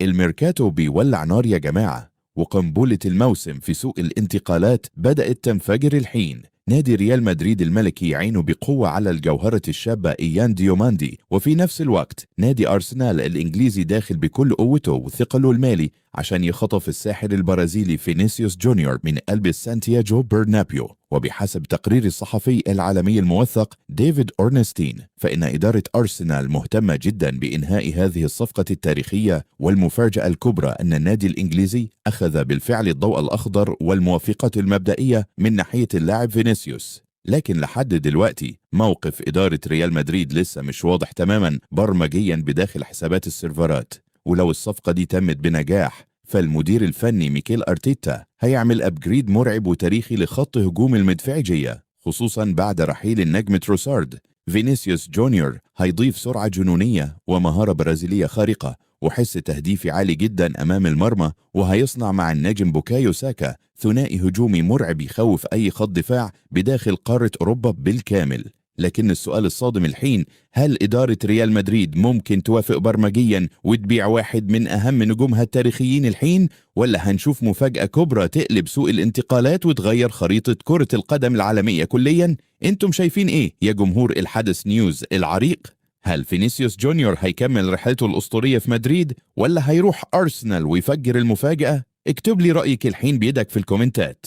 الميركاتو بيولع نار يا جماعة، وقنبلة الموسم في سوق الانتقالات بدأت تنفجر الحين. نادي ريال مدريد الملكي يعين بقوة على الجوهرة الشابة إيان ديوماندي، وفي نفس الوقت نادي أرسنال الإنجليزي داخل بكل قوته وثقله المالي عشان يخطف الساحر البرازيلي فينيسيوس جونيور من قلب سانتياغو برنابيو. وبحسب تقرير الصحفي العالمي الموثق ديفيد أورنستين، فإن إدارة أرسنال مهتمة جدا بإنهاء هذه الصفقة التاريخية، والمفاجأة الكبرى أن النادي الإنجليزي أخذ بالفعل الضوء الأخضر والموافقة المبدئية من ناحية اللاعب فينيسيوس. لكن لحد دلوقتي موقف إدارة ريال مدريد لسه مش واضح تماما برمجيا بداخل حسابات السيرفرات. ولو الصفقة دي تمت بنجاح، فالمدير الفني ميكيل أرتيتا هيعمل أبجريد مرعب وتاريخي لخط هجوم المدفعجية، خصوصا بعد رحيل النجم تروسارد. فينيسيوس جونيور هيضيف سرعة جنونية ومهارة برازيلية خارقة وحس تهديفي عالي جدا أمام المرمى، وهيصنع مع النجم بوكايو ساكا ثنائي هجومي مرعب يخوف أي خط دفاع بداخل قارة أوروبا بالكامل. لكن السؤال الصادم الحين، هل إدارة ريال مدريد ممكن توافق برمجيا وتبيع واحد من أهم نجومها التاريخيين الحين، ولا هنشوف مفاجأة كبرى تقلب سوق الانتقالات وتغير خريطة كرة القدم العالمية كليا؟ انتم شايفين ايه يا جمهور الحدث نيوز العريق؟ هل فينيسيوس جونيور هيكمل رحلته الأسطورية في مدريد، ولا هيروح أرسنال ويفجر المفاجأة؟ اكتب لي رأيك الحين بيدك في الكومنتات.